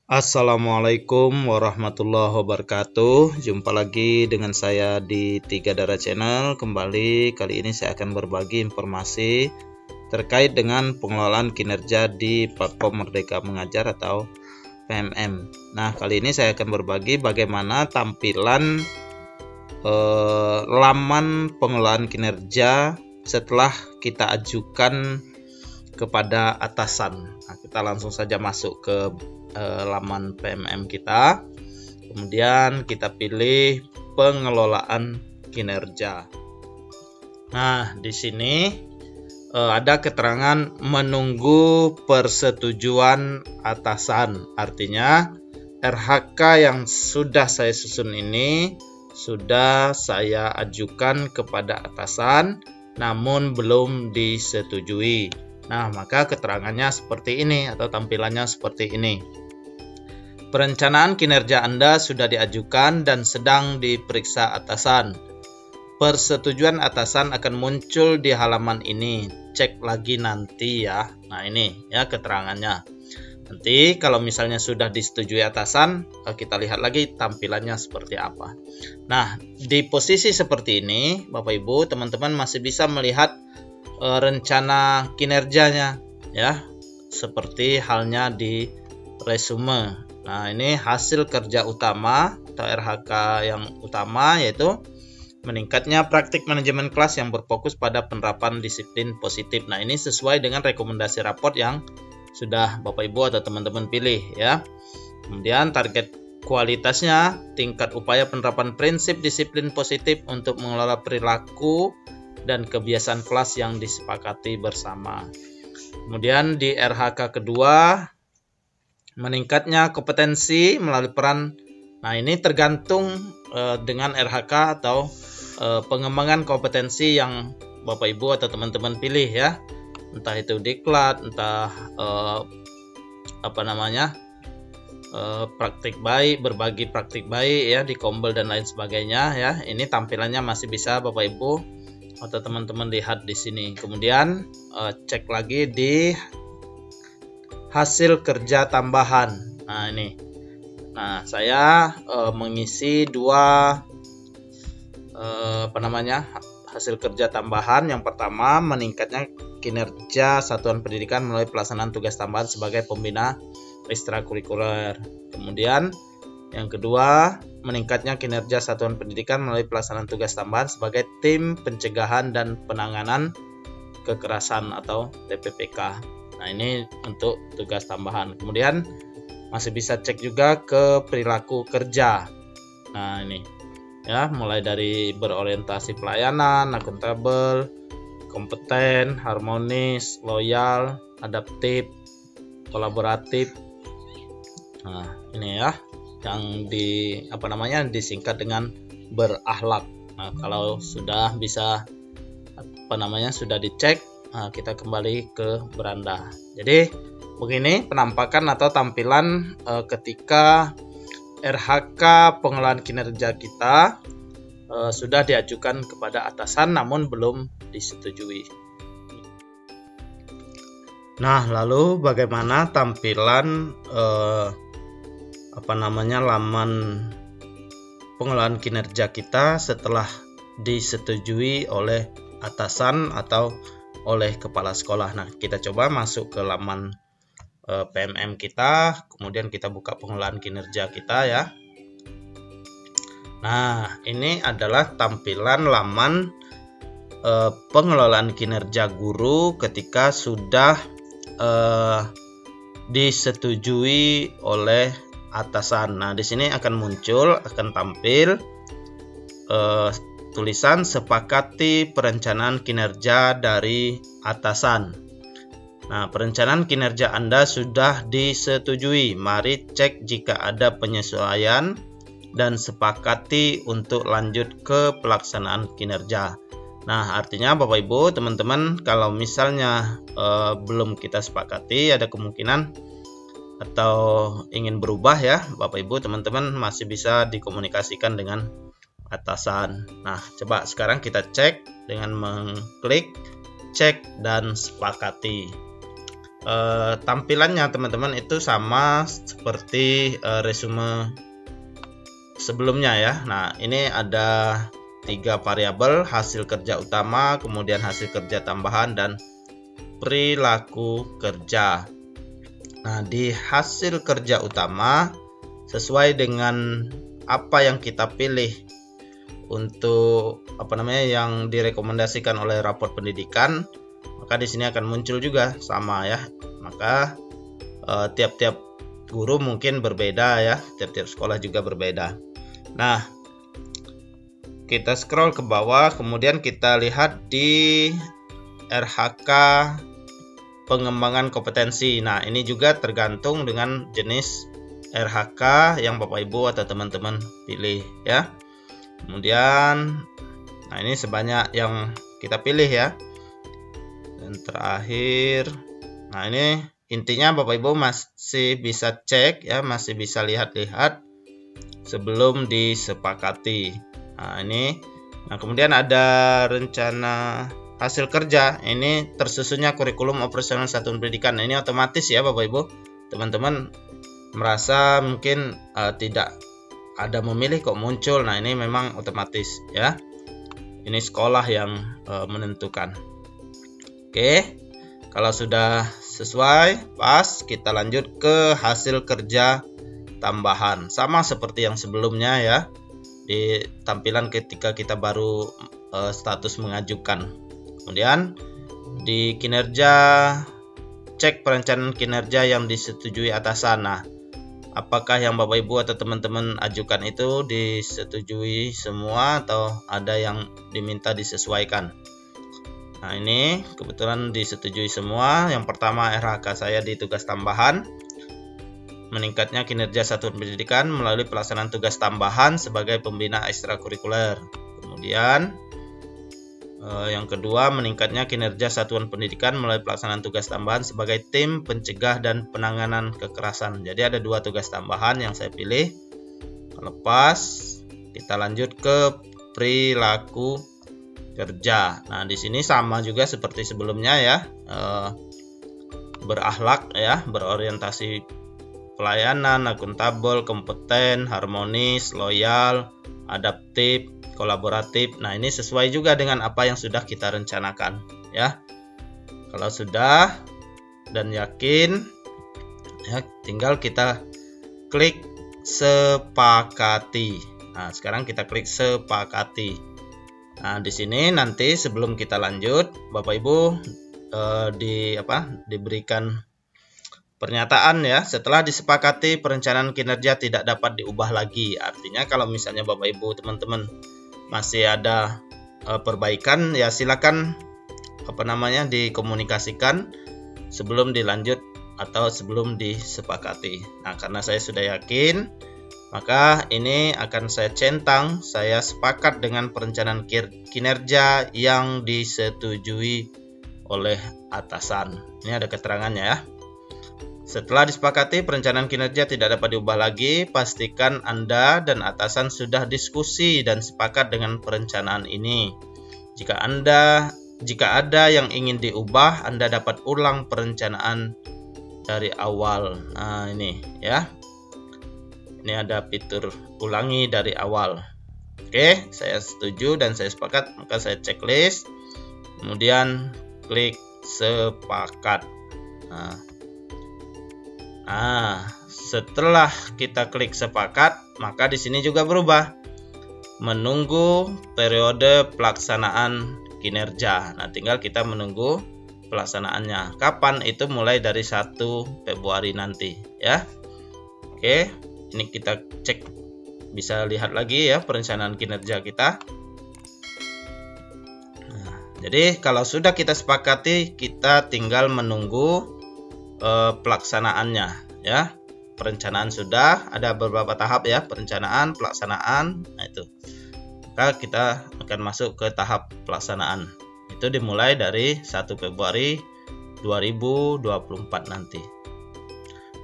Assalamualaikum warahmatullahi wabarakatuh. Jumpa lagi dengan saya di Tiga Darah Channel. Kali ini saya akan berbagi informasi terkait dengan pengelolaan kinerja di platform Merdeka Mengajar atau PMM. Nah, kali ini saya akan berbagi bagaimana tampilan laman pengelolaan kinerja setelah kita ajukan kepada atasan. Nah, kita langsung saja masuk ke laman PMM kita, kemudian kita pilih pengelolaan kinerja. Nah, di sini ada keterangan menunggu persetujuan atasan. Artinya RHK yang sudah saya susun ini sudah saya ajukan kepada atasan, namun belum disetujui. Nah, maka keterangannya seperti ini atau tampilannya seperti ini. Perencanaan kinerja Anda sudah diajukan dan sedang diperiksa atasan. Persetujuan atasan akan muncul di halaman ini. Cek lagi nanti ya. Nah, ini ya keterangannya. Nanti kalau misalnya sudah disetujui atasan, kita lihat lagi tampilannya seperti apa. Nah, di posisi seperti ini, Bapak Ibu, teman-teman masih bisa melihat rencana kinerjanya ya, seperti halnya di resume. Nah, ini hasil kerja utama atau RHK yang utama, yaitu meningkatnya praktik manajemen kelas yang berfokus pada penerapan disiplin positif. Nah, ini sesuai dengan rekomendasi raport yang sudah Bapak Ibu atau teman-teman pilih ya. Kemudian target kualitasnya, tingkat upaya penerapan prinsip disiplin positif untuk mengelola perilaku dan kebiasaan kelas yang disepakati bersama. Kemudian di RHK kedua, meningkatnya kompetensi melalui peran. Nah, ini tergantung dengan RHK atau pengembangan kompetensi yang Bapak Ibu atau teman-teman pilih ya. Entah itu diklat, entah praktik baik, berbagi praktik baik ya, di Kombel dan lain sebagainya ya. Ini tampilannya masih bisa Bapak Ibu atau teman-teman lihat di sini. Kemudian cek lagi di hasil kerja tambahan. Nah, ini. Nah, saya mengisi dua hasil kerja tambahan. Yang pertama, meningkatnya kinerja satuan pendidikan melalui pelaksanaan tugas tambahan sebagai pembina ekstrakurikuler. Kemudian yang kedua, meningkatnya kinerja satuan pendidikan melalui pelaksanaan tugas tambahan sebagai tim pencegahan dan penanganan kekerasan atau TPPK. Nah, ini untuk tugas tambahan. Kemudian masih bisa cek juga ke perilaku kerja. Nah, ini ya, mulai dari berorientasi pelayanan, akuntabel, kompeten, harmonis, loyal, adaptif, kolaboratif. Nah, ini ya yang disingkat dengan berakhlak. Nah, kalau sudah bisa sudah dicek, kita kembali ke beranda. Jadi begini penampakan atau tampilan ketika RHK pengelolaan kinerja kita sudah diajukan kepada atasan namun belum disetujui. Nah, lalu bagaimana tampilan laman pengelolaan kinerja kita setelah disetujui oleh atasan atau oleh kepala sekolah? Nah, kita coba masuk ke laman PMM kita, kemudian kita buka pengelolaan kinerja kita ya. Nah, ini adalah tampilan laman pengelolaan kinerja guru ketika sudah disetujui oleh atasan. Nah, di sini akan tampil tulisan sepakati perencanaan kinerja dari atasan. Nah, perencanaan kinerja Anda sudah disetujui. Mari cek jika ada penyesuaian dan sepakati untuk lanjut ke pelaksanaan kinerja. Nah, artinya Bapak Ibu, teman-teman, kalau misalnya belum kita sepakati, ada kemungkinan atau ingin berubah ya, Bapak Ibu, teman-teman masih bisa dikomunikasikan dengan atasan. Nah, coba sekarang kita cek dengan mengklik cek dan sepakati. tampilannya teman-teman itu sama seperti resume sebelumnya ya. Nah, ini ada 3 variabel, hasil kerja utama, kemudian hasil kerja tambahan, dan perilaku kerja. Nah, di hasil kerja utama sesuai dengan apa yang kita pilih untuk yang direkomendasikan oleh raport pendidikan, maka di sini akan muncul juga sama ya. Maka tiap-tiap guru mungkin berbeda ya, tiap-tiap sekolah juga berbeda. Nah, kita scroll ke bawah, kemudian kita lihat di RHK pengembangan kompetensi. Nah, ini juga tergantung dengan jenis RHK yang Bapak Ibu atau teman-teman pilih ya. Kemudian, nah ini sebanyak yang kita pilih ya. Dan terakhir, nah ini intinya Bapak Ibu masih bisa cek ya, masih bisa lihat-lihat sebelum disepakati. Nah ini, nah kemudian ada rencana hasil kerja. Ini tersusunnya kurikulum operasional satuan pendidikan. Nah, ini otomatis ya Bapak Ibu. Teman-teman merasa mungkin tidak ada memilih kok muncul. Nah ini memang otomatis ya. Ini sekolah yang menentukan. Oke, kalau sudah sesuai pas, kita lanjut ke hasil kerja tambahan. Sama seperti yang sebelumnya ya, di tampilan ketika kita baru status mengajukan. Kemudian di kinerja, cek perencanaan kinerja yang disetujui atasan. Nah, apakah yang Bapak Ibu atau teman-teman ajukan itu disetujui semua atau ada yang diminta disesuaikan? Nah, ini kebetulan disetujui semua. Yang pertama, RHK saya di tugas tambahan, meningkatnya kinerja satuan pendidikan melalui pelaksanaan tugas tambahan sebagai pembina ekstrakurikuler. Kemudian yang kedua, meningkatnya kinerja satuan pendidikan melalui pelaksanaan tugas tambahan sebagai tim pencegah dan penanganan kekerasan. Jadi ada 2 tugas tambahan yang saya pilih. Lepas kita lanjut ke perilaku kerja. Nah, di sini sama juga seperti sebelumnya ya. Berakhlak ya, berorientasi pelayanan, akuntabel, kompeten, harmonis, loyal, adaptif, kolaboratif. Nah, ini sesuai juga dengan apa yang sudah kita rencanakan ya. Kalau sudah dan yakin ya, tinggal kita klik sepakati. Nah, sekarang kita klik sepakati. Nah, di sini nanti sebelum kita lanjut, Bapak Ibu diberikan pernyataan ya, setelah disepakati perencanaan kinerja tidak dapat diubah lagi. Artinya kalau misalnya Bapak Ibu teman-teman masih ada perbaikan ya, silakan dikomunikasikan sebelum dilanjut atau sebelum disepakati. Nah, karena saya sudah yakin, maka ini akan saya centang, saya sepakat dengan perencanaan kinerja yang disetujui oleh atasan. Ini ada keterangannya ya. Setelah disepakati perencanaan kinerja tidak dapat diubah lagi, pastikan Anda dan atasan sudah diskusi dan sepakat dengan perencanaan ini. Jika ada yang ingin diubah, Anda dapat ulang perencanaan dari awal. Nah, ini ya. Ini ada fitur ulangi dari awal. Oke, saya setuju dan saya sepakat, maka saya checklist. Kemudian klik sepakat. Nah, setelah kita klik sepakat, maka di sini juga berubah. Menunggu periode pelaksanaan kinerja. Nah, tinggal kita menunggu pelaksanaannya. Kapan itu? Mulai dari 1 Februari nanti, ya. Oke, ini kita cek, bisa lihat lagi ya perencanaan kinerja kita. Nah, jadi kalau sudah kita sepakati, kita tinggal menunggu pelaksanaannya ya. Perencanaan sudah ada beberapa tahap ya, perencanaan, pelaksanaan. Nah, itu maka kita akan masuk ke tahap pelaksanaan. Itu dimulai dari 1 Februari 2024 nanti.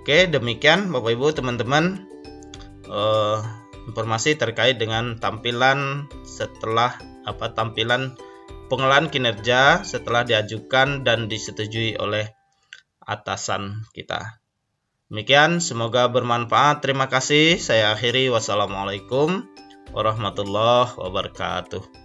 Oke, demikian Bapak Ibu teman-teman informasi terkait dengan tampilan setelah tampilan pengelolaan kinerja setelah diajukan dan disetujui oleh atasan kita. Demikian, semoga bermanfaat. Terima kasih. Saya akhiri. Wassalamualaikum warahmatullahi wabarakatuh.